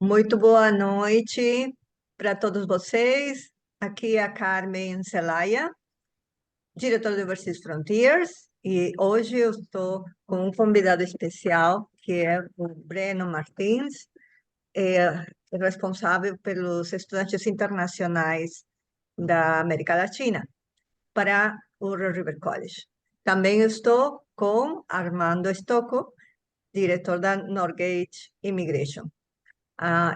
Muito boa noite para todos vocês. Aqui é a Carmen Celaya, diretora do Overseas Frontiers, e hoje eu estou com um convidado especial, que é o Breno Martins, é responsável pelos estudantes internacionais da América Latina para o Rio River College. Também estou com Armando Stocco, diretor da Norgate Immigration.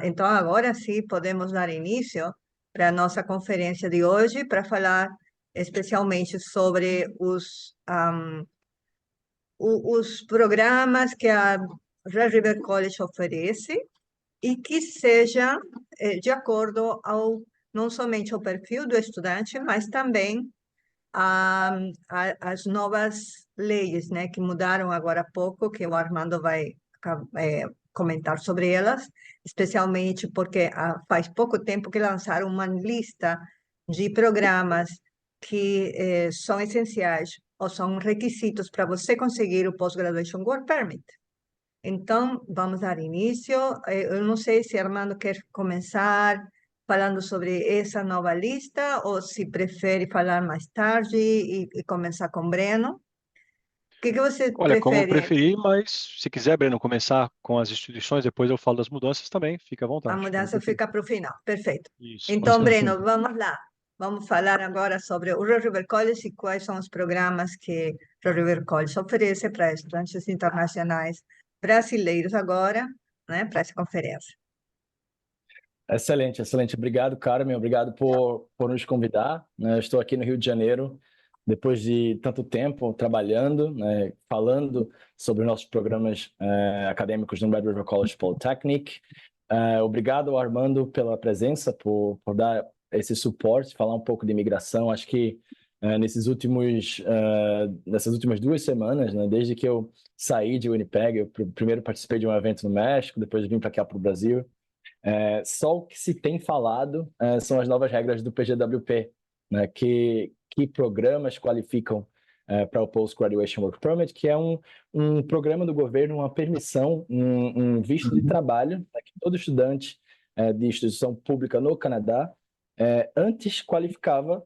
Então, agora sim, podemos dar início para a nossa conferência de hoje, para falar especialmente sobre os programas que a Red River College oferece e que seja de acordo não somente ao perfil do estudante, mas também as novas leis, né, que mudaram agora há pouco, que o Armando vai comentar sobre elas, especialmente porque faz pouco tempo que lançaram uma lista de programas que são essenciais ou são requisitos para você conseguir o Post-Graduation Work Permit. Então, vamos dar início. Eu não sei se Armando quer começar falando sobre essa nova lista ou se prefere falar mais tarde e começar com Breno. O que você Olha, como prefere? preferir, mas se quiser, Breno, começar com as instituições, depois eu falo das mudanças também, fica à A vontade, como mudança preferir. fica para o final. Perfeito. Isso, pode Então, ser. Breno, vamos lá. Vamos falar agora sobre o Rio River College e quais são os programas que o Rio River College oferece para estudantes internacionais brasileiros agora, né, para essa conferência. Excelente, excelente. Obrigado, Carmen. Obrigado por nos convidar, né? Eu estou aqui no Rio de Janeiro, depois de tanto tempo trabalhando, né, falando sobre nossos programas acadêmicos no Red River College Polytechnic. Obrigado, Armando, pela presença, por dar esse suporte, falar um pouco de imigração. Acho que nessas últimas 2 semanas, né, desde que eu saí de Winnipeg, eu primeiro participei de um evento no México, depois vim para cá para o Brasil. Só o que se tem falado são as novas regras do PGWP, né, que programas qualificam para o Post-Graduation Work Permit, que é um programa do governo, uma permissão, um visto de trabalho para que todo estudante de instituição pública no Canadá antes qualificava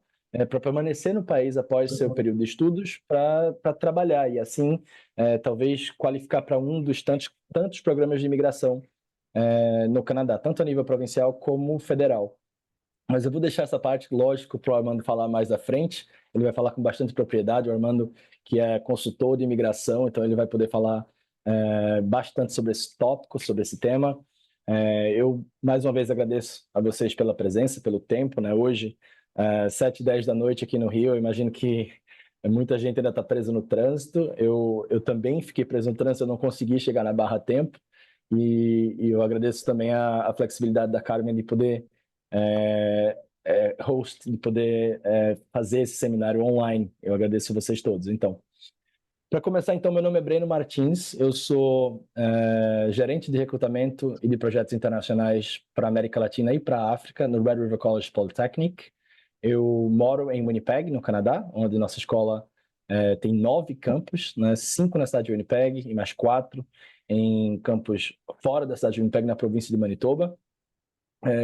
para permanecer no país após seu período de estudos para trabalhar e assim talvez qualificar para um dos tantos programas de imigração no Canadá, tanto a nível provincial como federal. Mas eu vou deixar essa parte, lógico, para o Armando falar mais à frente. Ele vai falar com bastante propriedade. O Armando, que é consultor de imigração, então ele vai poder falar bastante sobre esse tópico, sobre esse tema. Eu, mais uma vez, agradeço a vocês pela presença, pelo tempo, né? Hoje, 7h10 da noite aqui no Rio, eu imagino que muita gente ainda está presa no trânsito. Eu também fiquei preso no trânsito, eu não consegui chegar na Barra a tempo. E eu agradeço também a flexibilidade da Carmen de poder host, de poder fazer esse seminário online. Eu agradeço a vocês todos. Então, para começar, então, meu nome é Breno Martins, eu sou gerente de recrutamento e de projetos internacionais para a América Latina e para a África no Red River College Polytechnic. Eu moro em Winnipeg, no Canadá, onde nossa escola tem 9 campos, né? 5 na cidade de Winnipeg e mais 4 em campos fora da cidade de Winnipeg, na província de Manitoba.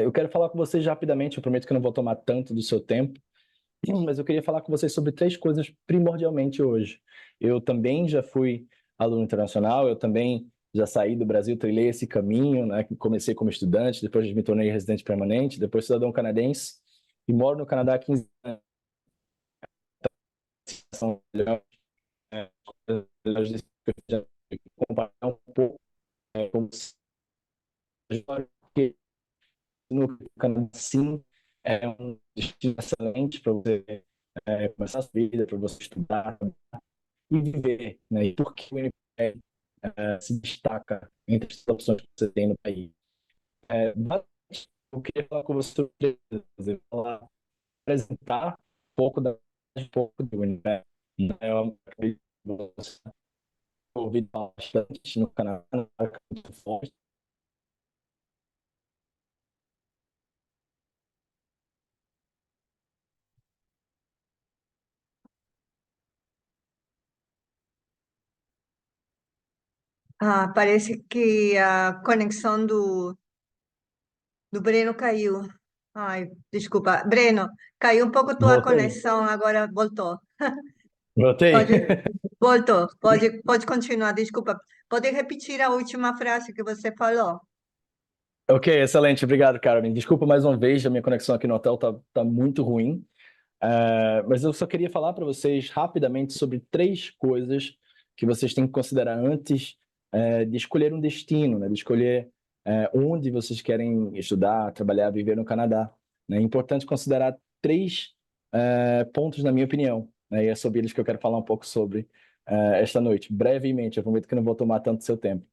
Eu quero falar com vocês rapidamente, eu prometo que eu não vou tomar tanto do seu tempo, mas eu queria falar com vocês sobre 3 coisas primordialmente hoje. Eu também já fui aluno internacional, eu também já saí do Brasil, trilhei esse caminho, né? Comecei como estudante, depois me tornei residente permanente, depois cidadão canadense, e moro no Canadá há 15 anos. Comparar um pouco como que no Canadá, sim, é um destino excelente para você começar a sua vida, para você estudar e viver, né? E por que o Winnipeg se destaca entre as opções que você tem no país? Basicamente, eu queria falar com você sobre falar, apresentar um pouco do Winnipeg. Eu acredito que você ouvido bastante no Canadá, muito forte. Parece que a conexão do Do Breno caiu. Ai, desculpa. Breno, caiu um pouco tua Voltei. conexão, agora voltou. Voltei? Pode, voltou. Pode continuar, desculpa. Pode repetir a última frase que você falou? Ok, excelente. Obrigado, Carmen. Desculpa mais uma vez, a minha conexão aqui no hotel tá muito ruim. Mas eu só queria falar para vocês rapidamente sobre 3 coisas que vocês têm que considerar antes de escolher um destino, né? De escolher onde vocês querem estudar, trabalhar, viver no Canadá. Né? É importante considerar 3 pontos, na minha opinião, né? E é sobre eles que eu quero falar um pouco sobre esta noite. Brevemente, eu prometo que não vou tomar tanto seu tempo.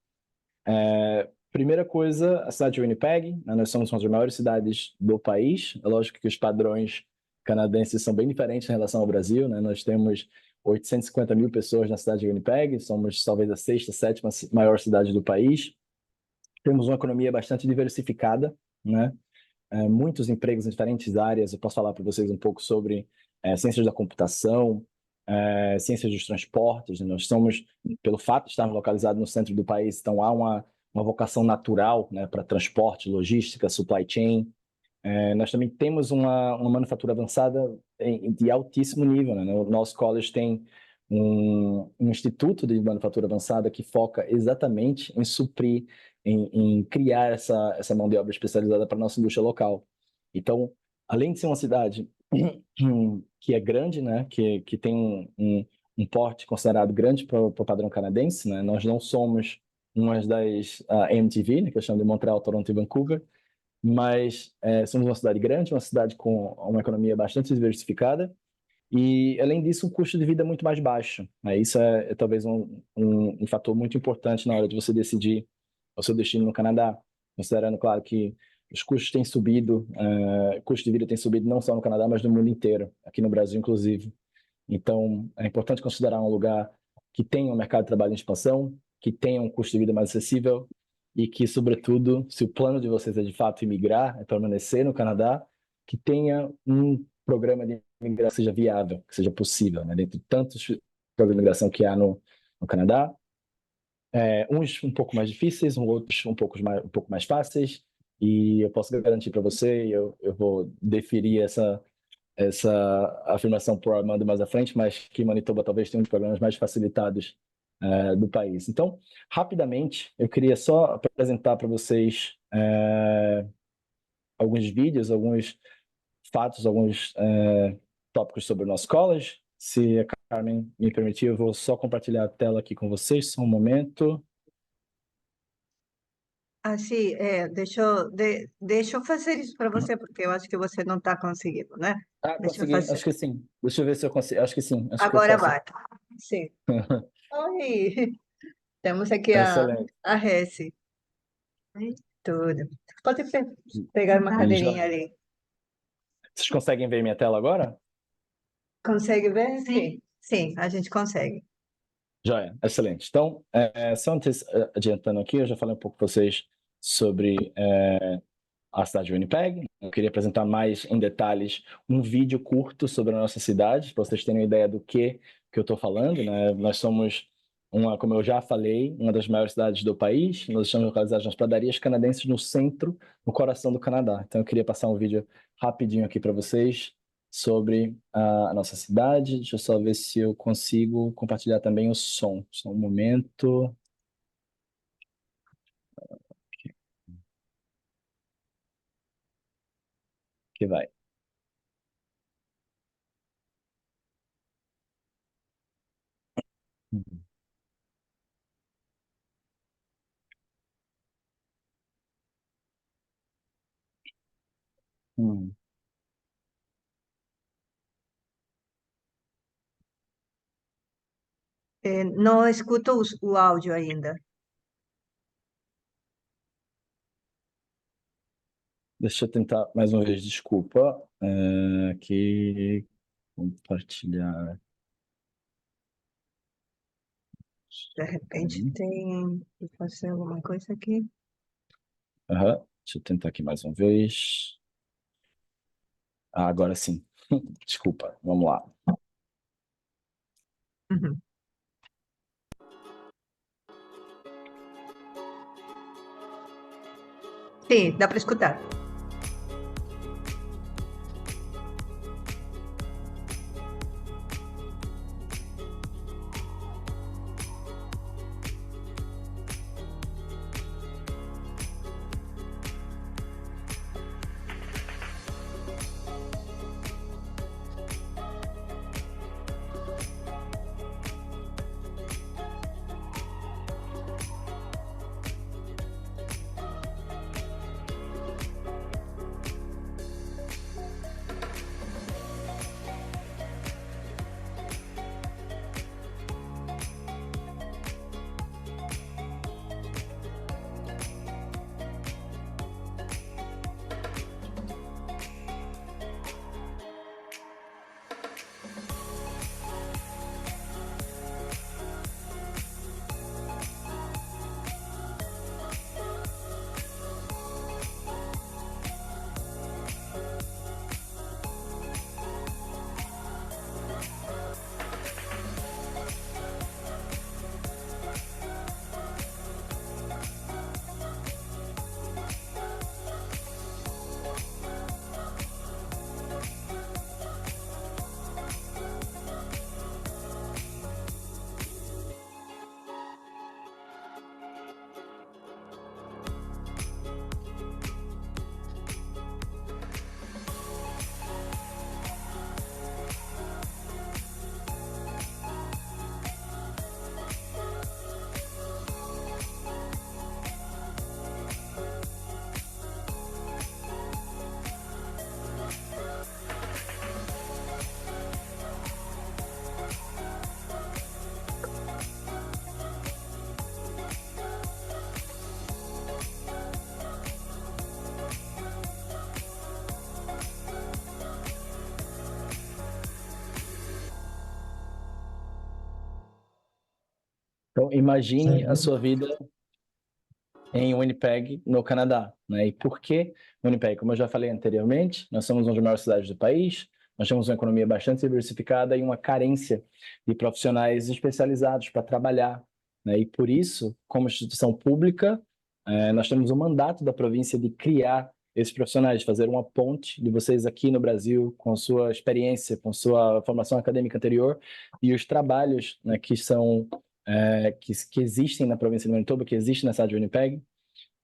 Primeira coisa, a cidade de Winnipeg, né? Nós somos uma das maiores cidades do país. É lógico que os padrões canadenses são bem diferentes em relação ao Brasil, né? Nós temos 850 mil pessoas na cidade de Winnipeg, somos talvez a sexta, sétima maior cidade do país. Temos uma economia bastante diversificada, né? Muitos empregos em diferentes áreas. Eu posso falar para vocês um pouco sobre ciências da computação, ciências dos transportes. Né? Nós somos, pelo fato de estarmos localizados no centro do país, então há uma vocação natural, né, para transporte, logística, supply chain. Nós também temos uma manufatura avançada de altíssimo nível. Né? O nosso college tem um instituto de manufatura avançada que foca exatamente em suprir, em criar essa mão de obra especializada para a nossa indústria local. Então, além de ser uma cidade que é grande, né, que tem um porte considerado grande para o padrão canadense, né, nós não somos uma das MTV, né, que eu chamo de Montreal, Toronto e Vancouver, mas somos uma cidade grande, uma cidade com uma economia bastante diversificada e, além disso, um custo de vida muito mais baixo. Né? Isso é talvez um fator muito importante na hora de você decidir o seu destino no Canadá, considerando, claro, que os custos têm subido, o custo de vida tem subido não só no Canadá, mas no mundo inteiro, aqui no Brasil, inclusive. Então, é importante considerar um lugar que tenha um mercado de trabalho em expansão, que tenha um custo de vida mais acessível e que, sobretudo, se o plano de vocês é de fato imigrar, é permanecer no Canadá, que tenha um programa de imigração que seja viável, que seja possível, né? Dentre tantos programas de imigração que há no Canadá, uns um pouco mais difíceis, outros um pouco mais fáceis, e eu posso garantir para você, eu vou deferir essa afirmação por Armando mais à frente, mas que Manitoba talvez tenha um dos programas mais facilitados do país. Então, rapidamente, eu queria só apresentar para vocês alguns vídeos, alguns fatos, alguns tópicos sobre o nosso college. Se a Carmen me permitir, eu vou só compartilhar a tela aqui com vocês, só um momento. Assim, deixa eu fazer isso para você, porque eu acho que você não está conseguindo, né? Deixa eu Consegui, fazer. acho que sim. Deixa eu ver se eu consigo, acho que sim, acho que eu Agora posso. vai. Sim. Oi, temos aqui Excelente. a Reci. Tudo. Pode pegar uma cadeirinha Joia. ali. Vocês conseguem ver minha tela agora? Consegue ver? Sim. Sim, a gente consegue. Joia, excelente. Então, só antes, adiantando aqui, eu já falei um pouco para vocês sobre a cidade de Winnipeg. Eu queria apresentar mais em detalhes um vídeo curto sobre a nossa cidade, para vocês terem uma ideia do que eu estou falando. Né? Nós somos, como eu já falei, uma das maiores cidades do país. Nós estamos localizados nas pradarias canadenses no centro, no coração do Canadá. Então, eu queria passar um vídeo rapidinho aqui para vocês sobre a nossa cidade. Deixa eu só ver se eu consigo compartilhar também o som. Só um momento. Que vai. Hum. Não escuto o áudio ainda. Deixa eu tentar mais uma vez, desculpa. Aqui, compartilhar. De repente tem que fazer alguma coisa aqui. Aham. Deixa eu tentar aqui mais uma vez. Agora sim. Desculpa, vamos lá. Uhum. Sim, dá para escutar. Então, imagine a sua vida em Winnipeg, no Canadá, né? E por que Winnipeg? Como eu já falei anteriormente, nós somos uma das maiores cidades do país, nós temos uma economia bastante diversificada e uma carência de profissionais especializados para trabalhar, né? E por isso, como instituição pública, nós temos um mandato da província de criar esses profissionais, fazer uma ponte de vocês aqui no Brasil, com sua experiência, com sua formação acadêmica anterior e os trabalhos, né, que são que existem na província de Manitoba, que existem na cidade de Winnipeg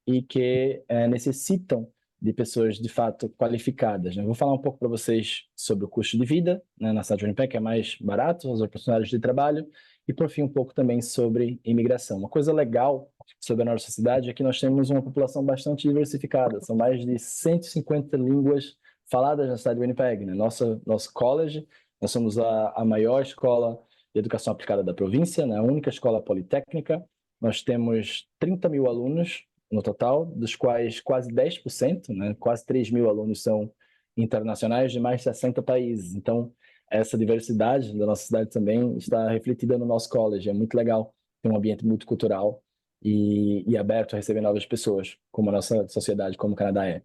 e que necessitam de pessoas de fato qualificadas, né? Vou falar um pouco para vocês sobre o custo de vida, né, na cidade de Winnipeg, que é mais barato, as oportunidades de trabalho e, por fim, um pouco também sobre imigração. Uma coisa legal sobre a nossa cidade é que nós temos uma população bastante diversificada, são mais de 150 línguas faladas na cidade de Winnipeg, né? Nosso college, nós somos a maior escola de educação aplicada da província, né? A única escola politécnica. Nós temos 30 mil alunos no total, dos quais quase 10%, né? Quase 3 mil alunos são internacionais de mais de 60 países. Então, essa diversidade da nossa cidade também está refletida no nosso college. É muito legal ter um ambiente multicultural e aberto a receber novas pessoas, como a nossa sociedade, como o Canadá é.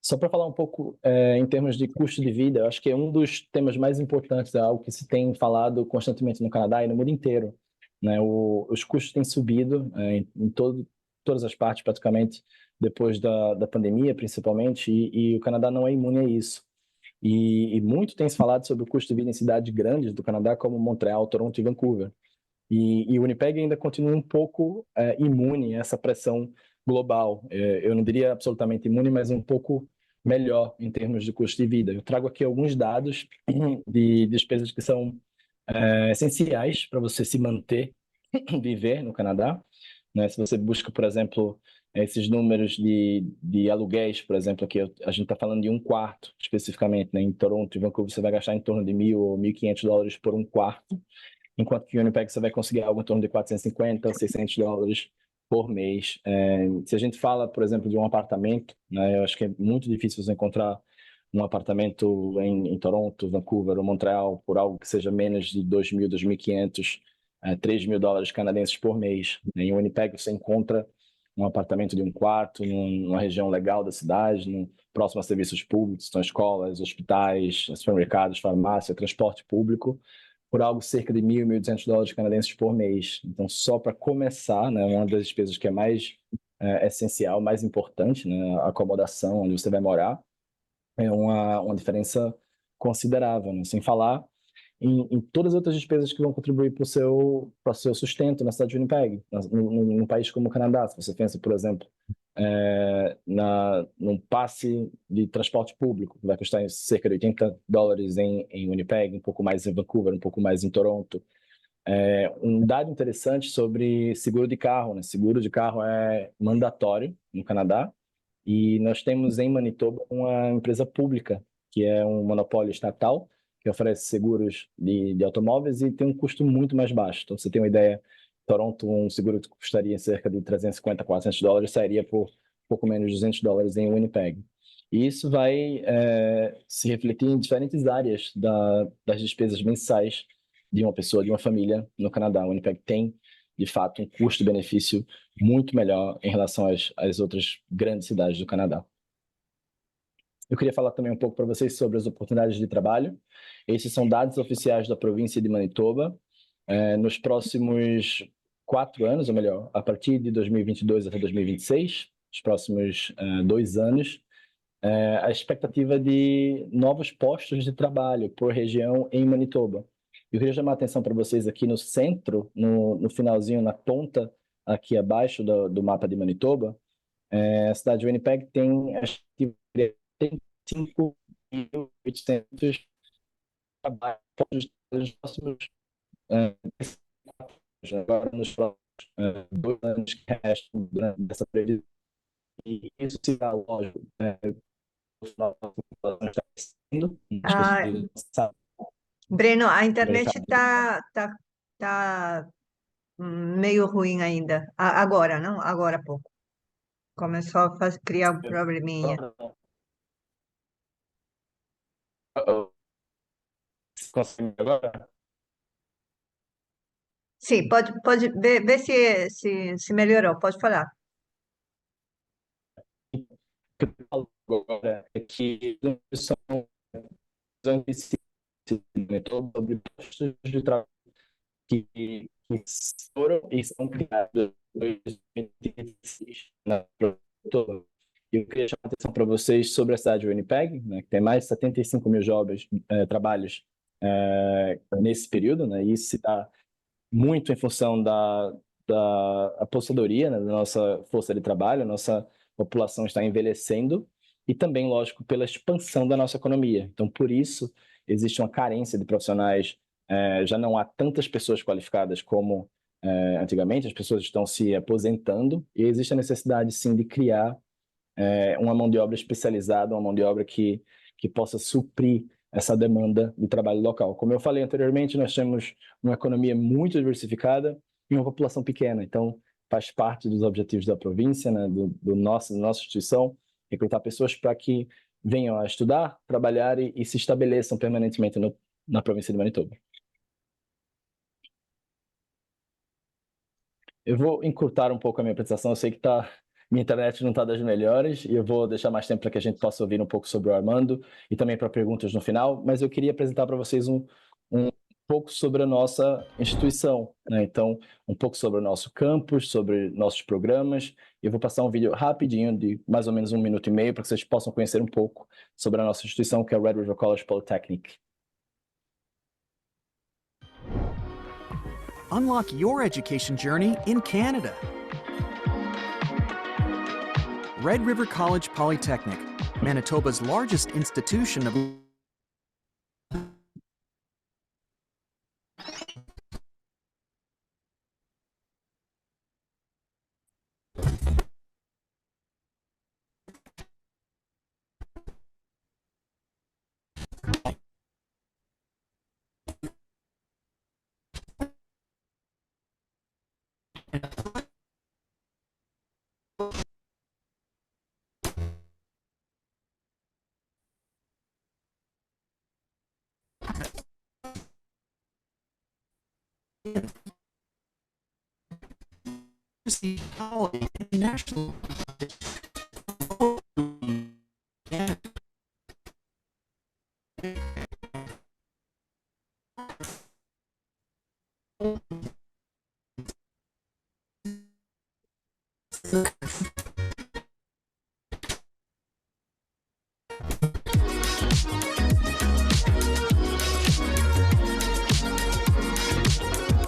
Só para falar um pouco em termos de custo de vida, eu acho que é um dos temas mais importantes, é algo que se tem falado constantemente no Canadá e no mundo inteiro, né? Os custos têm subido em todas as partes, praticamente, depois da pandemia, principalmente, e o Canadá não é imune a isso. E muito tem se falado sobre o custo de vida em cidades grandes do Canadá, como Montreal, Toronto e Vancouver. E o Winnipeg ainda continua um pouco imune a essa pressão global. Eu não diria absolutamente imune, mas um pouco melhor em termos de custo de vida. Eu trago aqui alguns dados de despesas que são essenciais para você se manter, viver no Canadá, né? Se você busca, por exemplo, esses números de aluguéis, por exemplo, aqui a gente está falando de um quarto especificamente, né? Em Toronto e Vancouver você vai gastar em torno de $1.000 ou $1.500 por um quarto, enquanto que em Winnipeg você vai conseguir algo em torno de $450, $600 por mês. Se a gente fala, por exemplo, de um apartamento, né, eu acho que é muito difícil você encontrar um apartamento em Toronto, Vancouver ou Montreal por algo que seja menos de $2.000, $2.500, $3.000 canadenses por mês. Em Winnipeg você encontra um apartamento de um quarto, numa região legal da cidade, próximo a serviços públicos, são escolas, hospitais, supermercados, farmácia, transporte público, por algo cerca de $1.000, $1.200 canadenses por mês. Então, só para começar, né, uma das despesas que é mais essencial, mais importante, né, a acomodação, onde você vai morar, é uma diferença considerável, né? Sem falar em todas as outras despesas que vão contribuir para o seu sustento na cidade de Winnipeg, num país como o Canadá. Se você pensa, por exemplo, num passe de transporte público, que vai custar cerca de $80 em Winnipeg, um pouco mais em Vancouver, um pouco mais em Toronto. Um dado interessante sobre seguro de carro, né? Seguro de carro é mandatório no Canadá, e nós temos em Manitoba uma empresa pública, que é um monopólio estatal, que oferece seguros de automóveis e tem um custo muito mais baixo. Então, você tem uma ideia, Toronto, um seguro que custaria cerca de $350, $400, sairia por pouco menos de $200 em Winnipeg. E isso vai se refletir em diferentes áreas das despesas mensais de uma pessoa, de uma família no Canadá. O Winnipeg tem, de fato, um custo-benefício muito melhor em relação às outras grandes cidades do Canadá. Eu queria falar também um pouco para vocês sobre as oportunidades de trabalho. Esses são dados oficiais da província de Manitoba. Nos próximos 4 anos, ou melhor, a partir de 2022 até 2026, os próximos 2 anos, a expectativa de novos postos de trabalho por região em Manitoba. Eu queria chamar a atenção para vocês aqui no centro, no finalzinho, na ponta aqui abaixo do mapa de Manitoba. A cidade de Winnipeg tem 5.800 trabalhos nos próximos agora nos próximos 2 anos que restam durante essa previsão. E isso se dá, lógico, Ah, Breno, a internet tá meio ruim ainda. Agora, não? Agora há pouco. Começou a criar um probleminha. Consegue agora? Sim, pode ver se melhorou, pode falar. O que eu falo agora é que são sobre postos de trabalho que foram e são criados em 2016 na produtora. Eu queria chamar a atenção para vocês sobre a cidade de Winnipeg, né, que tem mais de 75 mil trabalhos nesse período, né, e isso se dá muito em função da aposentadoria, né, da nossa força de trabalho, a nossa população está envelhecendo e também, lógico, pela expansão da nossa economia. Então, por isso, existe uma carência de profissionais, já não há tantas pessoas qualificadas como antigamente, as pessoas estão se aposentando e existe a necessidade, sim, de criar uma mão de obra especializada, uma mão de obra que possa suprir essa demanda de trabalho local. Como eu falei anteriormente, nós temos uma economia muito diversificada e uma população pequena, então faz parte dos objetivos da província, né, da nossa instituição, recrutar pessoas para que venham a estudar, trabalhar e se estabeleçam permanentemente na província de Manitoba. Eu vou encurtar um pouco a minha apresentação, eu sei que minha internet não está das melhores e eu vou deixar mais tempo para que a gente possa ouvir um pouco sobre o Armando e também para perguntas no final, mas eu queria apresentar para vocês um pouco sobre a nossa instituição, né? Então, um pouco sobre o nosso campus, sobre nossos programas. Eu vou passar um vídeo rapidinho de mais ou menos 1 minuto e meio para que vocês possam conhecer um pouco sobre a nossa instituição, que é o Red River College Polytechnic. Unlock your education journey in Canada. Red River College Polytechnic, Manitoba's largest institution of International.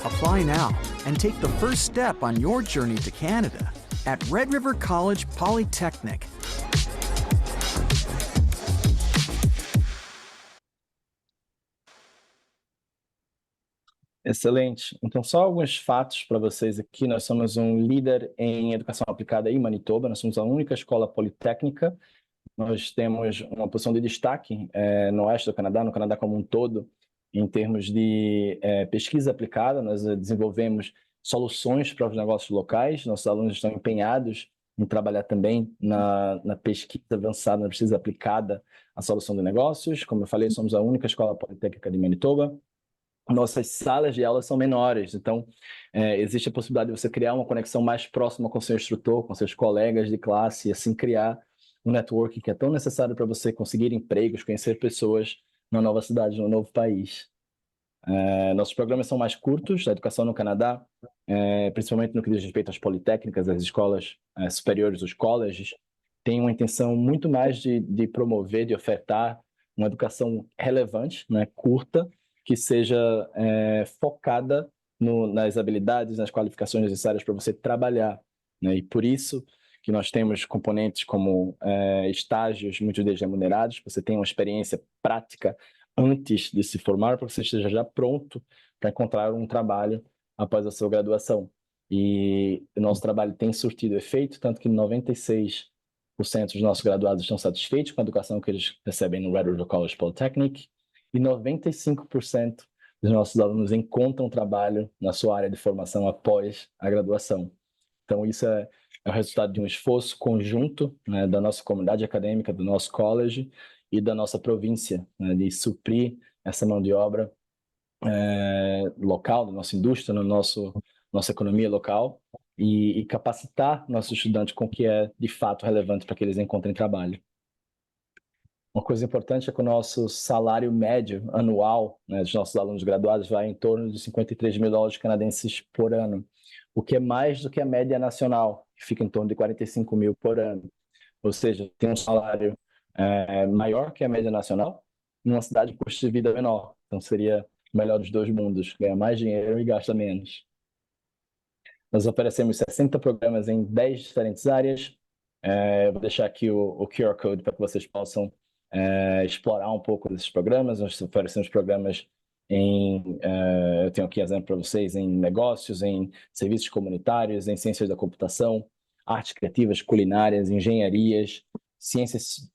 Apply now and take the first step on your journey to Canada at Red River College Polytechnic. Excelente. Então, só alguns fatos para vocês aqui. Nós somos um líder em educação aplicada em Manitoba. Nós somos a única escola politécnica. Nós temos uma posição de destaque no oeste do Canadá, no Canadá como um todo, em termos de pesquisa aplicada. Nós desenvolvemos soluções para os negócios locais. Nossos alunos estão empenhados em trabalhar também na pesquisa avançada, na pesquisa aplicada à solução de negócios. Como eu falei, somos a única escola politécnica de Manitoba. Nossas salas de aula são menores, então existe a possibilidade de você criar uma conexão mais próxima com seu instrutor, com seus colegas de classe, e assim criar um networking que é tão necessário para você conseguir empregos, conhecer pessoas na nova cidade, no novo país. Nossos programas são mais curtos, a educação no Canadá, principalmente no que diz respeito às politécnicas, às escolas superiores, os colleges, tem uma intenção muito mais de promover, de ofertar uma educação relevante, né, curta, que seja focada nas habilidades, nas qualificações necessárias para você trabalhar, né? E por isso que nós temos componentes como estágios, muitos deles remunerados, você tem uma experiência prática antes de se formar, para que você esteja já pronto para encontrar um trabalho após a sua graduação. E o nosso trabalho tem surtido efeito, tanto que 96% dos nossos graduados estão satisfeitos com a educação que eles recebem no Red River College Polytechnic, e 95% dos nossos alunos encontram trabalho na sua área de formação após a graduação. Então, isso é o resultado de um esforço conjunto, né, da nossa comunidade acadêmica, do nosso college e da nossa província, né, de suprir essa mão de obra local, da nossa indústria, nossa economia local e capacitar nossos estudantes com o que é de fato relevante para que eles encontrem trabalho. Uma coisa importante é que o nosso salário médio anual, né, dos nossos alunos graduados vai em torno de $53 mil canadenses por ano, o que é mais do que a média nacional, que fica em torno de 45 mil por ano. Ou seja, tem um salário maior que a média nacional, numa cidade de custo de vida menor. Então seria o melhor dos dois mundos, ganha mais dinheiro e gasta menos. Nós oferecemos 60 programas em 10 diferentes áreas. Vou deixar aqui o QR Code para que vocês possam explorar um pouco desses programas. Nós oferecemos programas eu tenho aqui exemplo para vocês, em negócios, em serviços comunitários, em ciências da computação, artes criativas, culinárias, engenharias, ciências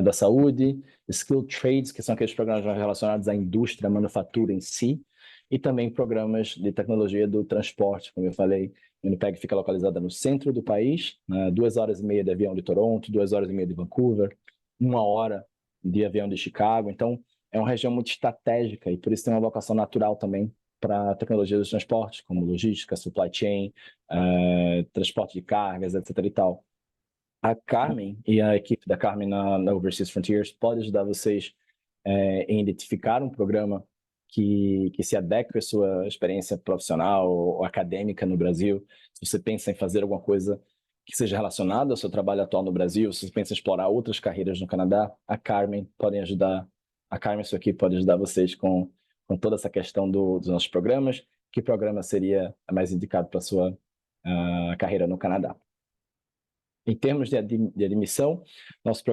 da saúde, skill trades, que são aqueles programas mais relacionados à indústria, à manufatura em si, e também programas de tecnologia do transporte, como eu falei. A Winnipeg fica localizada no centro do país, 2 horas e meia de avião de Toronto, 2 horas e meia de Vancouver, 1 hora de avião de Chicago. Então, é uma região muito estratégica e por isso tem uma vocação natural também para a tecnologia dos transportes, como logística, supply chain, transporte de cargas, etc. e tal. A Carmen e a equipe da Carmen na Overseas Frontiers pode ajudar vocês em identificar um programa que se adeque à sua experiência profissional ou acadêmica no Brasil. Se você pensa em fazer alguma coisa que seja relacionada ao seu trabalho atual no Brasil, se você pensa em explorar outras carreiras no Canadá, a Carmen a Carmen e sua equipe pode ajudar vocês com toda essa questão dos nossos programas. Que programa seria mais indicado para a sua carreira no Canadá? Em termos de admissão, nosso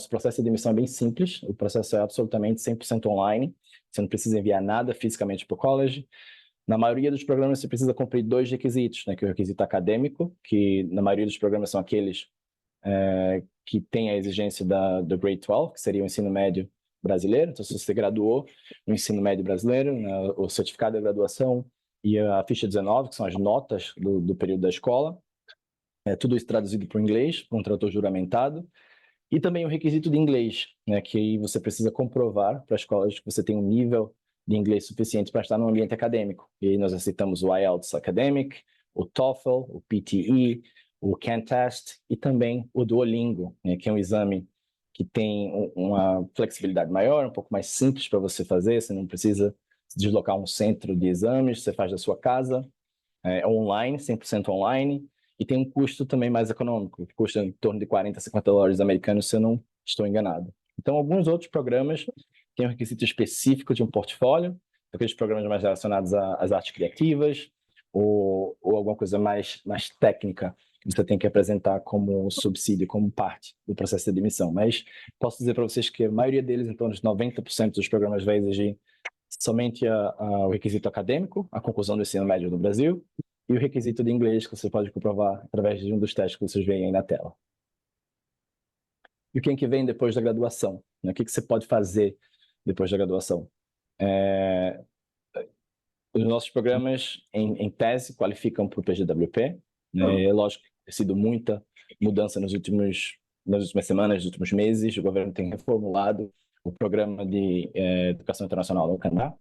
processo de admissão é bem simples. O processo é absolutamente 100% online. Você não precisa enviar nada fisicamente para o college. Na maioria dos programas, você precisa cumprir 2 requisitos, né? Que é o requisito acadêmico, que na maioria dos programas são aqueles que têm a exigência do Grade 12, que seria o ensino médio brasileiro. Então, se você graduou no ensino médio brasileiro, né, o certificado de graduação e a ficha 19, que são as notas do período da escola, tudo isso traduzido para o inglês, para um tradutor juramentado, e também o requisito de inglês, né, que aí você precisa comprovar para as escolas que você tem um nível de inglês suficiente para estar no ambiente acadêmico. E aí nós aceitamos o IELTS Academic, o TOEFL, o PTE, o CanTest e também o Duolingo, né, que é um exame que tem uma flexibilidade maior, um pouco mais simples para você fazer, você não precisa se deslocar a um centro de exames, você faz da sua casa, online, 100% online, e tem um custo também mais econômico, que custa em torno de $40 a $50 americanos, se eu não estou enganado. Então, alguns outros programas têm um requisito específico de um portfólio, aqueles programas mais relacionados às artes criativas, ou alguma coisa mais técnica, que você tem que apresentar como subsídio, como parte do processo de admissão. Mas posso dizer para vocês que a maioria deles, em torno de 90% dos programas, vai exigir somente o requisito acadêmico, a conclusão do ensino médio no Brasil, e o requisito de inglês, que você pode comprovar através de um dos testes que vocês veem aí na tela. E o que vem depois da graduação? Né? O que você pode fazer depois da graduação? Os nossos programas, em tese, qualificam para o PGWP. Né? É lógico que tem sido muita mudança nas últimas semanas, nos últimos meses. O governo tem reformulado o programa de educação internacional no Canadá.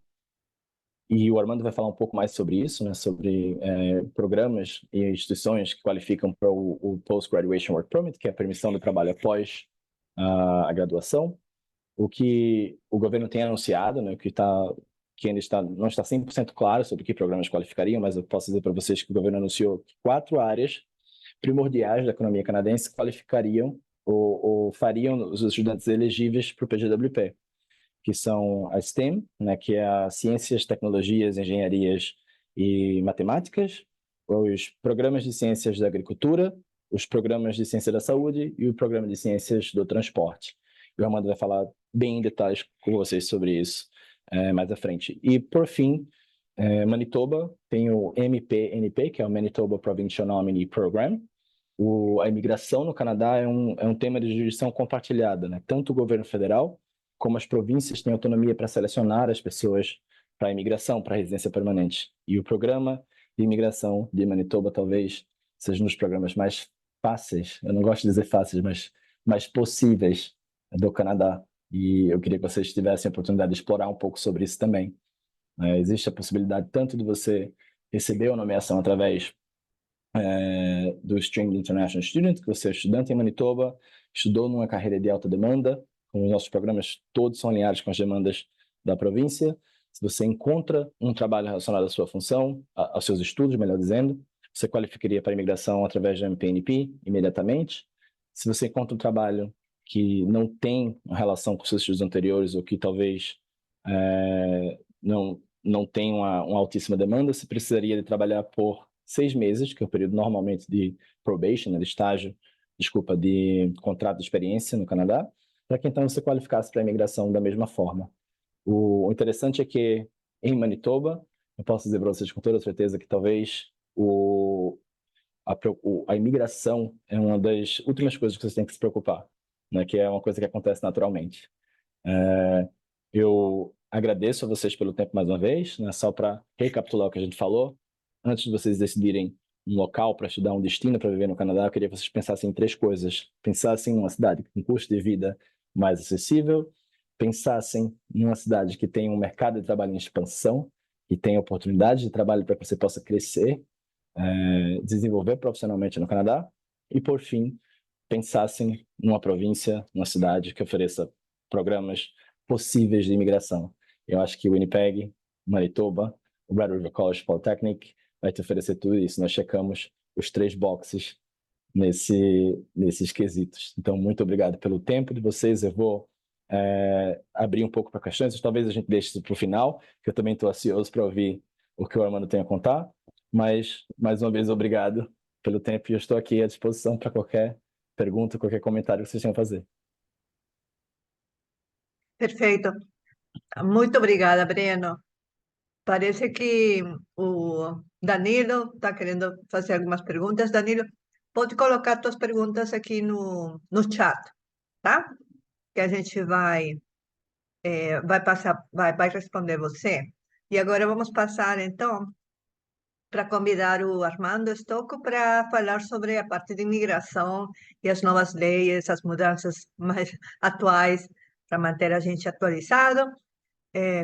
E o Armando vai falar um pouco mais sobre isso, né? Sobre programas e instituições que qualificam para o Post-Graduation Work Permit, que é a permissão de trabalho após a graduação. O que o governo tem anunciado, né? Que ainda não está 100% claro sobre que programas qualificariam, mas eu posso dizer para vocês que o governo anunciou que 4 áreas primordiais da economia canadense qualificariam ou fariam os estudantes elegíveis para o PGWP, que são a STEM, né, que é a Ciências, Tecnologias, Engenharias e Matemáticas, os programas de Ciências da Agricultura, os programas de Ciência da Saúde e o programa de Ciências do Transporte. O Armando vai falar bem em detalhes com vocês sobre isso mais à frente. E, por fim, Manitoba tem o MPNP, que é o Manitoba Provincial Nominee Program. A imigração no Canadá é um tema de jurisdição compartilhada, né? Tanto o governo federal como as províncias têm autonomia para selecionar as pessoas para a imigração, para a residência permanente. E o programa de imigração de Manitoba talvez seja um dos programas mais fáceis, eu não gosto de dizer fáceis, mas mais possíveis do Canadá. E eu queria que vocês tivessem a oportunidade de explorar um pouco sobre isso também. Existe a possibilidade tanto de você receber a nomeação através do Stream International Student, que você é estudante em Manitoba, estudou numa carreira de alta demanda, com os nossos programas todos são alinhados com as demandas da província. Se você encontra um trabalho relacionado à sua função, aos seus estudos, melhor dizendo, você qualificaria para a imigração através do MPNP imediatamente. Se você encontra um trabalho que não tem uma relação com seus estudos anteriores ou que talvez não tem uma altíssima demanda, você precisaria de trabalhar por 6 meses, que é o período normalmente de probation, de contrato de experiência no Canadá, para que então você qualificasse para a imigração da mesma forma. O interessante é que em Manitoba, eu posso dizer para vocês com toda certeza que talvez a imigração é uma das últimas coisas que vocês têm que se preocupar, né? Que é uma coisa que acontece naturalmente. Eu agradeço a vocês pelo tempo mais uma vez, né? Só para recapitular o que a gente falou, antes de vocês decidirem um local para estudar, um destino para viver no Canadá, eu queria que vocês pensassem em 3 coisas. Pensassem em uma cidade com custo de vida mais acessível, pensassem em uma cidade que tem um mercado de trabalho em expansão, que tem oportunidade de trabalho para que você possa crescer, desenvolver profissionalmente no Canadá, e por fim, pensassem numa província, numa cidade que ofereça programas possíveis de imigração. Eu acho que o Winnipeg, Manitoba, o Red River College Polytechnic vai te oferecer tudo isso. Nós checamos os 3 boxes nesses quesitos. Então, muito obrigado pelo tempo de vocês. Eu vou abrir um pouco para questões. Talvez a gente deixe isso para o final, que eu também estou ansioso para ouvir o que o Armando tem a contar. Mas, mais uma vez, obrigado pelo tempo e eu estou aqui à disposição para qualquer pergunta, qualquer comentário que vocês tenham a fazer. Perfeito. Muito obrigada, Breno. Parece que o Danilo está querendo fazer algumas perguntas. Danilo, pode colocar suas perguntas aqui no chat, tá? Que a gente vai responder você. E agora vamos passar, então, para convidar o Armando Stocco para falar sobre a parte de imigração e as novas leis, as mudanças mais atuais, para manter a gente atualizado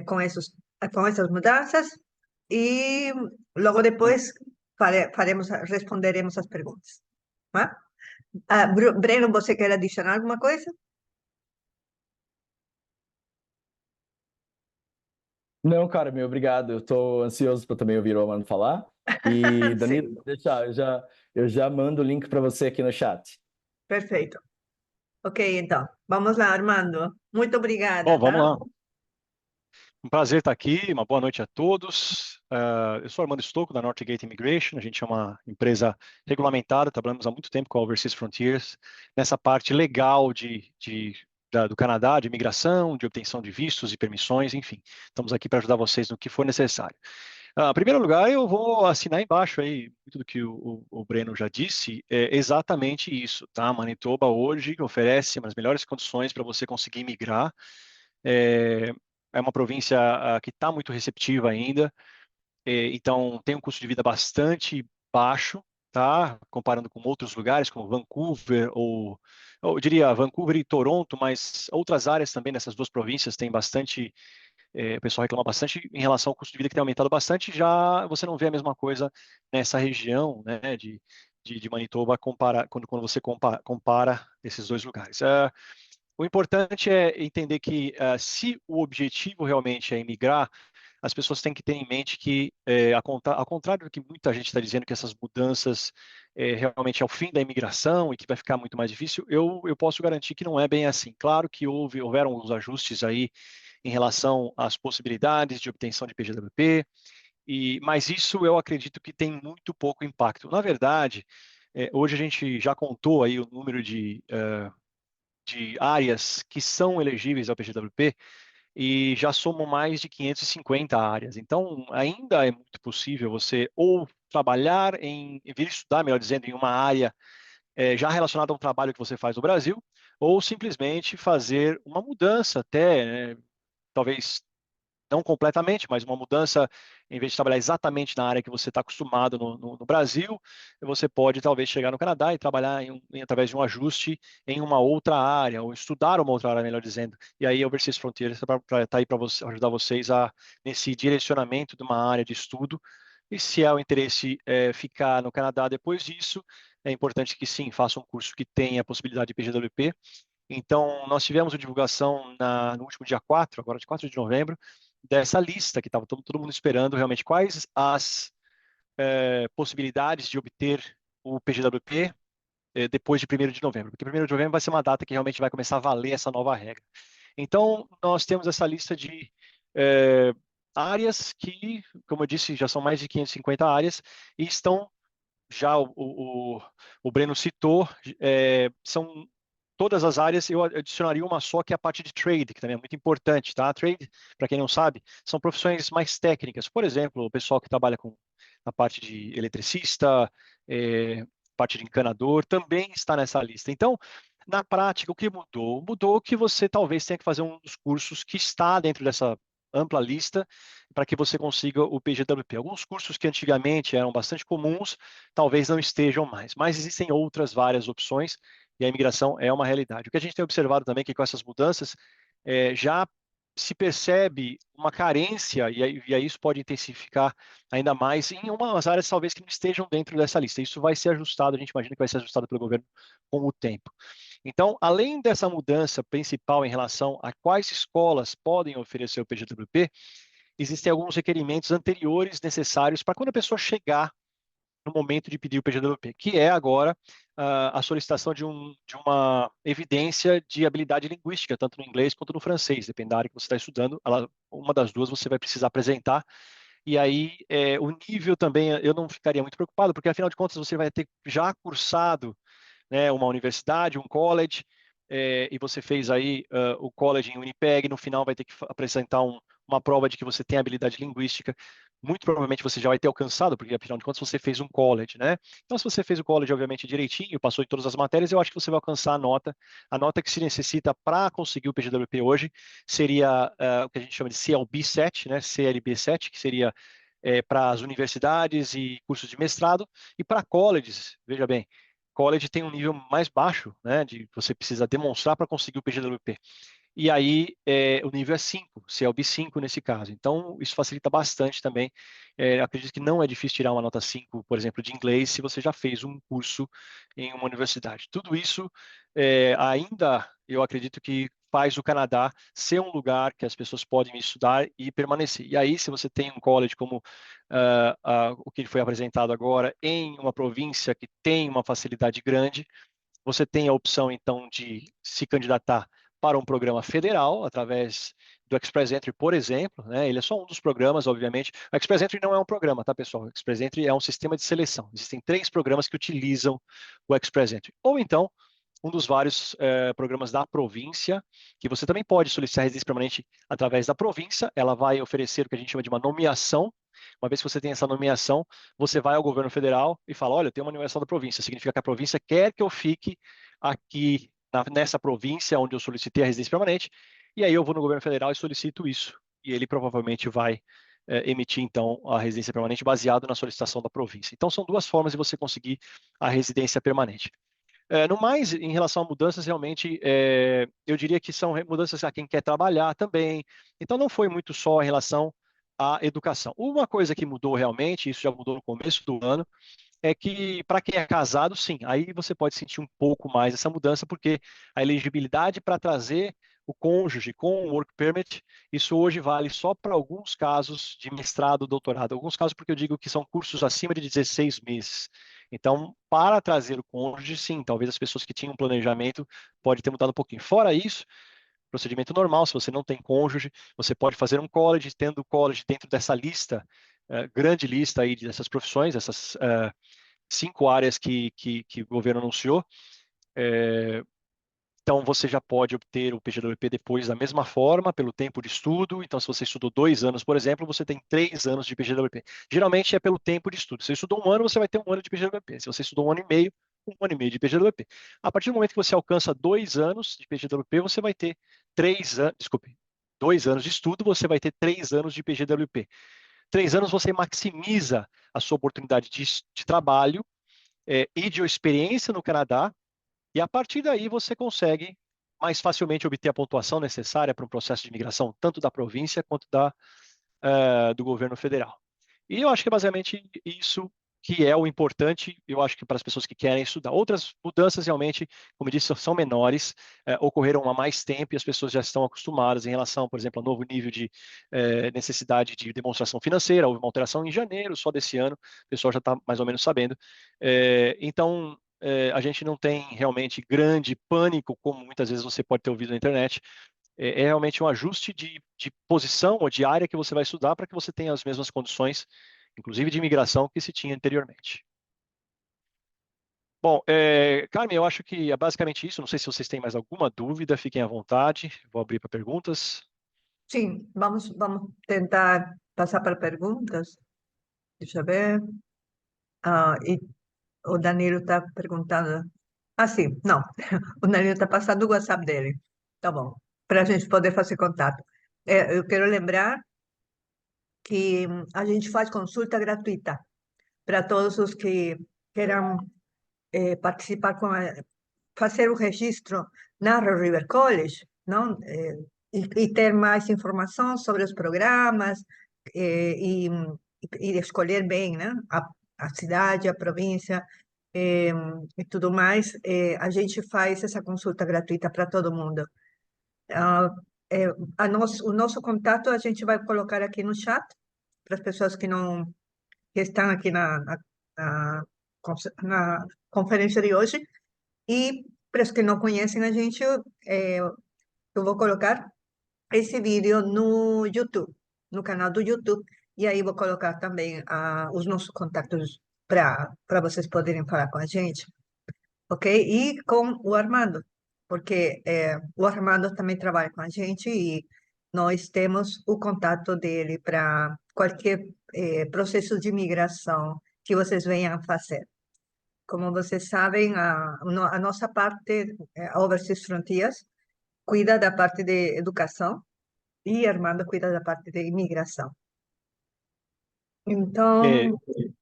com essas mudanças. E logo depois responderemos as perguntas. Tá? Breno, você quer adicionar alguma coisa? Não, cara, meu, obrigado. Eu estou ansioso para também ouvir o Armando falar. E, Danilo, vou deixar, eu já mando o link para você aqui no chat. Perfeito. Ok, então. Vamos lá, Armando. Muito obrigada, Bom, vamos tá? lá. Um prazer estar aqui, uma boa noite a todos. Eu sou Armando Stocco, da Northgate Immigration. A gente é uma empresa regulamentada, trabalhamos há muito tempo com a Overseas Frontiers, nessa parte legal do Canadá, de imigração, de obtenção de vistos e permissões, enfim. Estamos aqui para ajudar vocês no que for necessário. Em primeiro lugar, eu vou assinar embaixo aí, muito do que o Breno já disse, é exatamente isso, tá? Manitoba hoje oferece umas melhores condições para você conseguir migrar. É uma província que está muito receptiva ainda, então tem um custo de vida bastante baixo, tá? Comparando com outros lugares como Vancouver ou eu diria Vancouver e Toronto, mas outras áreas também nessas 2 províncias tem bastante. O pessoal reclama bastante em relação ao custo de vida que tem aumentado bastante. Já você não vê a mesma coisa nessa região, né, de Manitoba quando você compara esses 2 lugares. O importante é entender que se o objetivo realmente é imigrar, as pessoas têm que ter em mente que, ao contrário do que muita gente está dizendo, que essas mudanças realmente é o fim da imigração e que vai ficar muito mais difícil, eu posso garantir que não é bem assim. Claro que houveram os ajustes aí em relação às possibilidades de obtenção de PGWP, mas isso eu acredito que tem muito pouco impacto. Na verdade, hoje a gente já contou aí o número de áreas que são elegíveis ao PGWP e já somam mais de 550 áreas. Então, ainda é muito possível você ou trabalhar vir estudar, melhor dizendo, em uma área já relacionada a um trabalho que você faz no Brasil, ou simplesmente fazer uma mudança até, talvez não completamente, mas uma mudança, em vez de trabalhar exatamente na área que você está acostumado no Brasil, você pode talvez chegar no Canadá e trabalhar através de um ajuste em uma outra área, ou estudar uma outra área, melhor dizendo. E aí o Overseas Frontiers está aí para ajudar vocês nesse direcionamento de uma área de estudo. E se é o interesse ficar no Canadá depois disso, é importante que sim, faça um curso que tenha a possibilidade de PGWP. Então, nós tivemos a divulgação no último dia 4, agora de 4 de novembro, dessa lista que estava todo mundo esperando realmente quais as possibilidades de obter o PGWP depois de 1º de novembro, porque 1º de novembro vai ser uma data que realmente vai começar a valer essa nova regra. Então, nós temos essa lista de áreas que, como eu disse, já são mais de 550 áreas e estão, já o Breno citou, são todas as áreas. Eu adicionaria uma só, que é a parte de trade, que também é muito importante, tá? Trade, para quem não sabe, são profissões mais técnicas. Por exemplo, o pessoal que trabalha na parte de eletricista, parte de encanador, também está nessa lista. Então, na prática, o que mudou? Mudou que você talvez tenha que fazer um dos cursos que está dentro dessa ampla lista para que você consiga o PGWP. Alguns cursos que antigamente eram bastante comuns, talvez não estejam mais, mas existem outras várias opções e a imigração é uma realidade. O que a gente tem observado também é que com essas mudanças já se percebe uma carência, e aí isso pode intensificar ainda mais em umas áreas talvez que não estejam dentro dessa lista. Isso vai ser ajustado, a gente imagina que vai ser ajustado pelo governo com o tempo. Então, além dessa mudança principal em relação a quais escolas podem oferecer o PGWP, existem alguns requerimentos anteriores necessários para quando a pessoa chegar no momento de pedir o PGWP, que é agora a solicitação de uma evidência de habilidade linguística, tanto no inglês quanto no francês, dependendo da área que você está estudando, uma das duas você vai precisar apresentar. E aí, o nível também, eu não ficaria muito preocupado, porque afinal de contas você vai ter já cursado, né, uma universidade, um college, e você fez aí o college em Winnipeg, no final vai ter que apresentar uma prova de que você tem habilidade linguística. Muito provavelmente você já vai ter alcançado, porque afinal de contas você fez um college, né? Então, se você fez o college, obviamente, direitinho, passou em todas as matérias, eu acho que você vai alcançar a nota. A nota que se necessita para conseguir o PGWP hoje seria o que a gente chama de CLB7, né? CLB7, que seria para as universidades e cursos de mestrado, e para colleges, veja bem, college tem um nível mais baixo, né, de você precisa demonstrar para conseguir o PGWP. E aí o nível é 5, CLB 5 nesse caso. Então, isso facilita bastante também. Acredito que não é difícil tirar uma nota 5, por exemplo, de inglês, se você já fez um curso em uma universidade. Tudo isso ainda, eu acredito que faz o Canadá ser um lugar que as pessoas podem estudar e permanecer. E aí, se você tem um college como o que foi apresentado agora, em uma província que tem uma facilidade grande, você tem a opção, então, de se candidatar para um programa federal, através do Express Entry, por exemplo, né? Ele é só um dos programas, obviamente. O Express Entry não é um programa, tá, pessoal? O Express Entry é um sistema de seleção. Existem 3 programas que utilizam o Express Entry. Ou então, um dos vários programas da província, que você também pode solicitar residência permanente através da província. Ela vai oferecer o que a gente chama de uma nomeação. Uma vez que você tem essa nomeação, você vai ao governo federal e fala, olha, eu tenho uma nomeação da província. Significa que a província quer que eu fique aqui nessa província onde eu solicitei a residência permanente, e aí eu vou no governo federal e solicito isso. E ele provavelmente vai emitir, então, a residência permanente baseado na solicitação da província. Então, são 2 formas de você conseguir a residência permanente. No mais, em relação a mudanças, realmente, eu diria que são mudanças a quem quer trabalhar também. Então, não foi muito só em relação à educação. Uma coisa que mudou realmente, isso já mudou no começo do ano, é que para quem é casado, sim, aí você pode sentir um pouco mais essa mudança, porque a elegibilidade para trazer o cônjuge com o work permit, isso hoje vale só para alguns casos de mestrado, doutorado. Alguns casos porque eu digo que são cursos acima de 16 meses. Então, para trazer o cônjuge, sim, talvez as pessoas que tinham um planejamento pode ter mudado um pouquinho. Fora isso, procedimento normal, se você não tem cônjuge, você pode fazer um college, tendo o college dentro dessa lista, grande lista aí dessas profissões, essas 5 áreas que o governo anunciou. Então, você já pode obter o PGWP depois da mesma forma, pelo tempo de estudo. Então, se você estudou 2 anos, por exemplo, você tem 3 anos de PGWP. Geralmente é pelo tempo de estudo. Se você estudou 1 ano, você vai ter 1 ano de PGWP. Se você estudou 1 ano e meio, 1 ano e meio de PGWP. A partir do momento que você alcança 2 anos de PGWP, você vai ter 3 anos, desculpe, 2 anos de estudo, você vai ter 3 anos de PGWP. 3 anos você maximiza a sua oportunidade de trabalho e de experiência no Canadá, e a partir daí você consegue mais facilmente obter a pontuação necessária para um processo de imigração, tanto da província quanto do governo federal. E eu acho que é basicamente isso que é o importante, eu acho que para as pessoas que querem estudar. Outras mudanças realmente, como eu disse, são menores, ocorreram há mais tempo e as pessoas já estão acostumadas em relação, por exemplo, ao novo nível de necessidade de demonstração financeira. Houve uma alteração em janeiro só desse ano, o pessoal já está mais ou menos sabendo. Então, a gente não tem realmente grande pânico, como muitas vezes você pode ter ouvido na internet. É realmente um ajuste de posição ou de área que você vai estudar para que você tenha as mesmas condições, inclusive de imigração, que se tinha anteriormente. Bom, Carmen, eu acho que é basicamente isso. Não sei se vocês têm mais alguma dúvida, fiquem à vontade. Vou abrir para perguntas. Sim, vamos tentar passar para perguntas. Deixa eu ver. E o Danilo está perguntando. Ah, sim, não. O Danilo está passando o WhatsApp dele. Tá bom. Para a gente poder fazer contato. Eu quero lembrar que a gente faz consulta gratuita para todos os que queiram participar fazer o registro na Red River College, não? E ter mais informação sobre os programas e escolher bem, né? A cidade, a província e tudo mais. A gente faz essa consulta gratuita para todo mundo. O nosso contato a gente vai colocar aqui no chat para as pessoas que estão aqui na, na conferência de hoje. E para os que não conhecem a gente, eu vou colocar esse vídeo no YouTube, no canal do YouTube, e aí vou colocar também os nossos contatos para vocês poderem falar com a gente, ok? E com o Armando, porque o Armando também trabalha com a gente e nós temos o contato dele para qualquer processo de imigração que vocês venham fazer. Como vocês sabem, a nossa parte, a Overseas Frontiers, cuida da parte de educação e Armando cuida da parte de imigração. Então,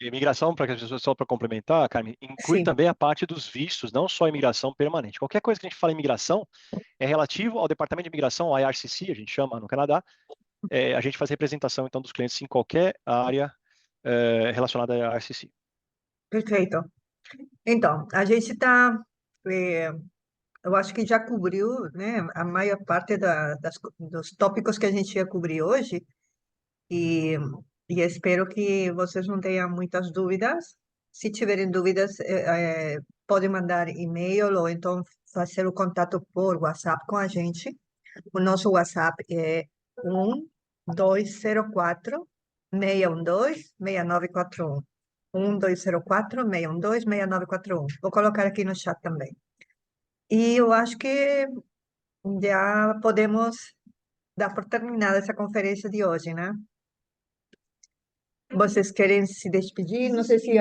Imigração, para que as pessoas, só para complementar, Carmen, inclui sim, também a parte dos vistos, não só a imigração permanente. Qualquer coisa que a gente fala em imigração é relativo ao Departamento de Imigração, ao IRCC, a gente chama no Canadá. A gente faz representação, então, dos clientes em qualquer área relacionada ao IRCC. perfeito. Então, a gente está, eu acho que já cobriu, né, a maior parte dos tópicos que a gente ia cobrir hoje e, e espero que vocês não tenham muitas dúvidas. Se tiverem dúvidas, podem mandar e-mail ou então fazer o contato por WhatsApp com a gente. O nosso WhatsApp é 1204-612-6941. 1204-612-6941. Vou colocar aqui no chat também. E eu acho que já podemos dar por terminada essa conferência de hoje, né? Vocês querem se despedir? Não sei se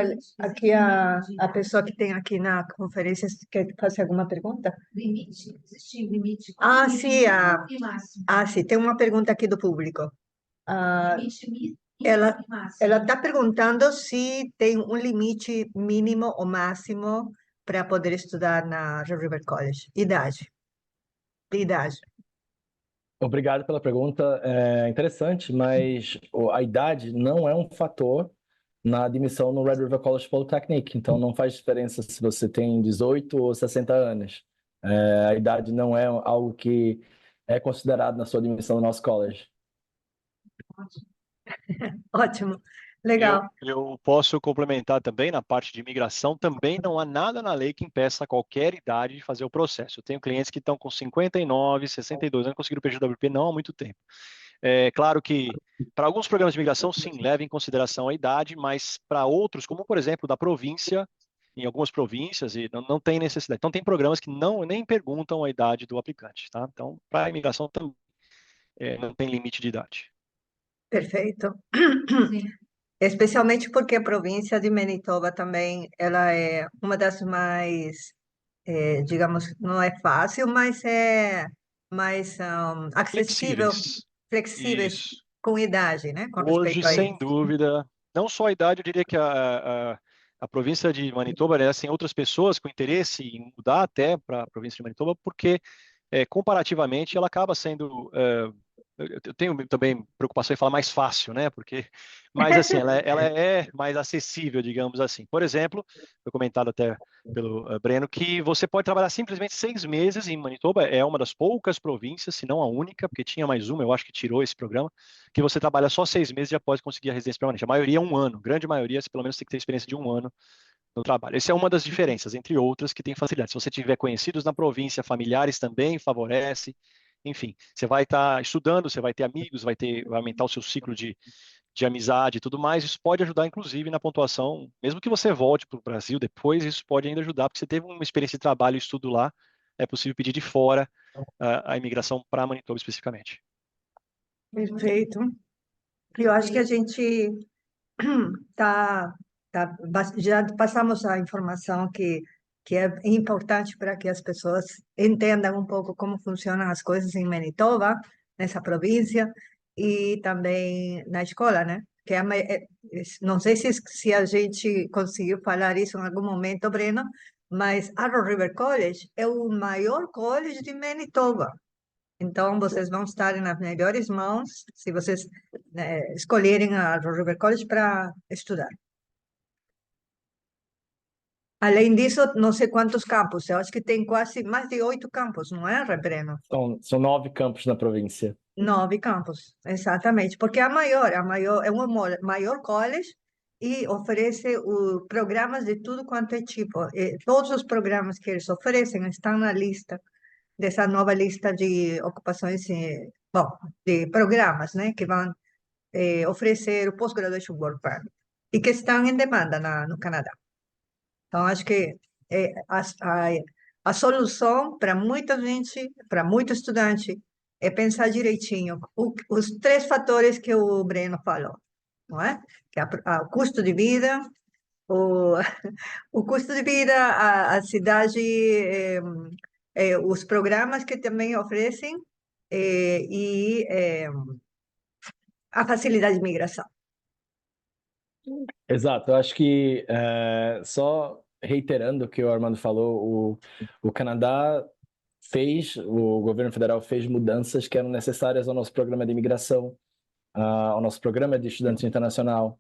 aqui a pessoa que tem aqui na conferência quer fazer alguma pergunta. Limite? Existe limite? Ah, sim, E máximo? sim, tem uma pergunta aqui do público. Limite mínimo ela e máximo? ela está perguntando se tem um limite mínimo ou máximo para poder estudar na Red River College. Idade. Idade. Obrigado pela pergunta. É interessante, mas a idade não é um fator na admissão no Red River College Polytechnic. Então, não faz diferença se você tem 18 ou 60 anos. A idade não é algo que é considerado na sua admissão no nosso college. Ótimo. Legal. Eu posso complementar também na parte de imigração, também não há nada na lei que impeça qualquer idade de fazer o processo. Eu tenho clientes que estão com 59, 62 anos, conseguiram o PGWP não há muito tempo. É claro que para alguns programas de imigração, sim, leva em consideração a idade, mas para outros, como por exemplo da província, em algumas províncias, e não tem necessidade. Então tem programas que nem perguntam a idade do aplicante, tá? Então, para a imigração também não tem limite de idade. Perfeito. Sim. Especialmente porque a província de Manitoba também, ela é uma das mais, digamos, não é fácil, mas mais acessível, flexíveis Isso. com idade, né? Com Hoje, respeito a sem isso. dúvida, não só a idade, eu diria que a província de Manitoba, né, tem outras pessoas com interesse em mudar até para a província de Manitoba, porque comparativamente ela acaba sendo eu tenho também preocupação em falar mais fácil, né? Mas assim, ela é mais acessível, digamos assim. Por exemplo, foi comentado até pelo Breno que você pode trabalhar simplesmente 6 meses em Manitoba. É uma das poucas províncias, se não a única, porque tinha mais uma, eu acho que tirou esse programa, que você trabalha só 6 meses e já pode conseguir a residência permanente. A maioria é um ano, grande maioria, você pelo menos tem que ter experiência de um ano no trabalho. Essa é uma das diferenças, entre outras, que tem facilidade. Se você tiver conhecidos na província, familiares também favorece. Enfim, você vai estar estudando, você vai ter amigos, vai aumentar o seu ciclo de amizade e tudo mais. Isso pode ajudar, inclusive, na pontuação. Mesmo que você volte para o Brasil depois, isso pode ainda ajudar, porque você teve uma experiência de trabalho e estudo lá, é possível pedir de fora a imigração para Manitoba especificamente. Perfeito. Eu acho que a gente tá, já passamos a informação que é importante para que as pessoas entendam um pouco como funcionam as coisas em Manitoba, nessa província, e também na escola, né? Que não sei se a gente conseguiu falar isso em algum momento, Breno, mas Arrow River College é o maior college de Manitoba. Então, vocês vão estar nas melhores mãos se vocês escolherem a River College para estudar. Além disso, não sei quantos campos, eu acho que tem quase mais de 8 campos, não é, Breno? São 9 campos na província. 9 campos, exatamente, porque é o maior college e oferece programas de tudo quanto é tipo. E todos os programas que eles oferecem estão na lista dessa nova lista de ocupações, bom, de programas, né, que vão oferecer o Post-Graduation Work Permit e que estão em demanda no Canadá. Então, acho que a solução para muita gente, para muito estudante, é pensar direitinho os 3 fatores que o Breno falou, não é? Que é o custo de vida, o, o custo de vida, a cidade, os programas que também oferecem e a facilidade de migração. Exato, eu acho que só reiterando o que o Armando falou, o Canadá o governo federal fez mudanças que eram necessárias ao nosso programa de imigração, ao nosso programa de estudante internacional.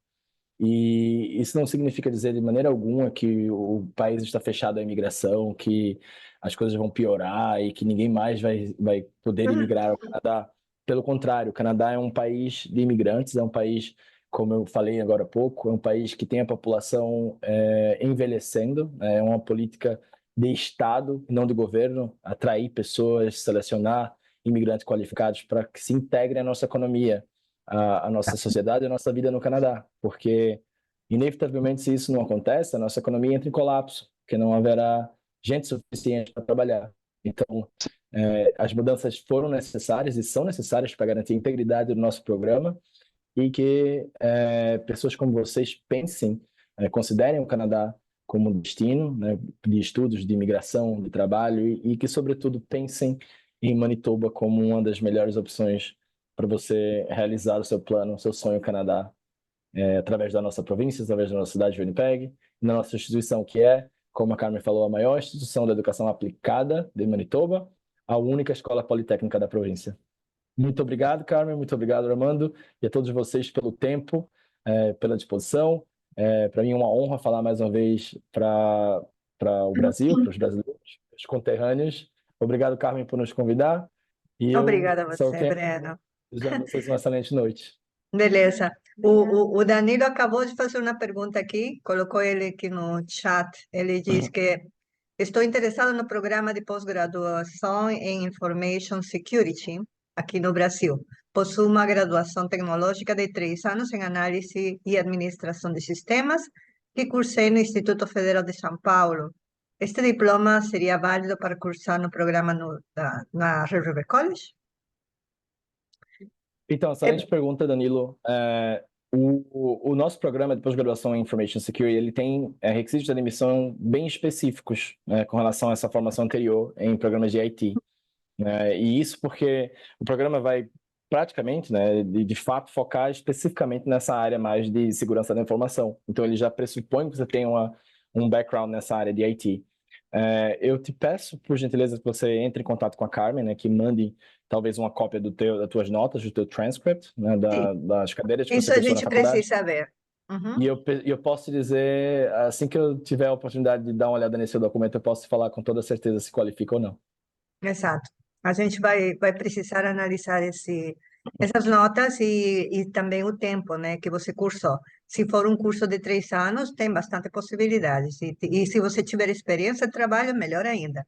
E isso não significa dizer de maneira alguma que o país está fechado à imigração, que as coisas vão piorar e que ninguém mais vai poder imigrar ao Canadá. Pelo contrário, o Canadá é um país de imigrantes, é um país, como eu falei agora há pouco, é um país que tem a população envelhecendo, é uma política de Estado, não do governo, atrair pessoas, selecionar imigrantes qualificados para que se integrem à nossa economia, a nossa sociedade, a nossa vida no Canadá, porque inevitavelmente se isso não acontece, a nossa economia entra em colapso, porque não haverá gente suficiente para trabalhar. Então, as mudanças foram necessárias e são necessárias para garantir a integridade do nosso programa e que pessoas como vocês pensem, considerem o Canadá como destino, né, de estudos, de imigração, de trabalho e que, sobretudo, pensem em Manitoba como uma das melhores opções para você realizar o seu plano, o seu sonho Canadá, através da nossa província, através da nossa cidade de Winnipeg, na nossa instituição que é, como a Carmen falou, a maior instituição da educação aplicada de Manitoba, a única escola politécnica da província. Muito obrigado, Carmen, muito obrigado, Armando, e a todos vocês pelo tempo, pela disposição. Para mim é uma honra falar mais uma vez para o Brasil, para os brasileiros, os conterrâneos. Obrigado, Carmen, por nos convidar. E Obrigada a só você, quero Breno. desejar a vocês uma excelente noite. Beleza. O Danilo acabou de fazer uma pergunta aqui, colocou ele aqui no chat. Ele diz que estou interessado no programa de pós-graduação em Information Security aqui no Brasil. Possuo uma graduação tecnológica de 3 anos em análise e administração de sistemas que cursei no Instituto Federal de São Paulo. Este diploma seria válido para cursar no programa na Red River College? Então, excelente pergunta, Danilo. O nosso programa de pós-graduação em Information Security, ele tem requisitos de admissão bem específicos com relação a essa formação anterior em programas de IT. né? E isso porque o programa vai praticamente, né, de fato, focar especificamente nessa área mais de segurança da informação. Então, ele já pressupõe que você tem um background nessa área de IT. Eu te peço, por gentileza, que você entre em contato com a Carmen, né, que mande talvez uma cópia das tuas notas, do teu transcript, né, das cadeiras que Isso você a cursou na gente faculdade. precisa ver. Uhum. E eu posso te dizer, assim que eu tiver a oportunidade de dar uma olhada nesse documento, eu posso te falar com toda certeza se qualifica ou não. Exato. A gente vai precisar analisar essas notas e também o tempo, né, que você cursou. Se for um curso de 3 anos, tem bastante possibilidades. E se você tiver experiência de trabalho, melhor ainda.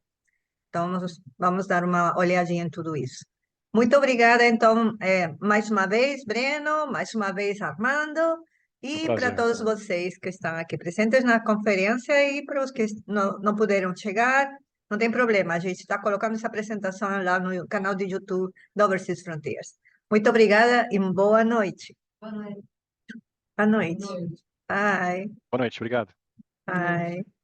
Então, nós vamos dar uma olhadinha em tudo isso. Muito obrigada, então, mais uma vez, Breno, mais uma vez, Armando, Um e para prazer. todos vocês que estão aqui presentes na conferência e para os que não puderam chegar, não tem problema, a gente está colocando essa apresentação lá no canal de YouTube do Overseas Frontiers. Muito obrigada e boa noite. Boa noite. Boa noite. Boa noite. Bye. Boa noite, obrigado. Bye.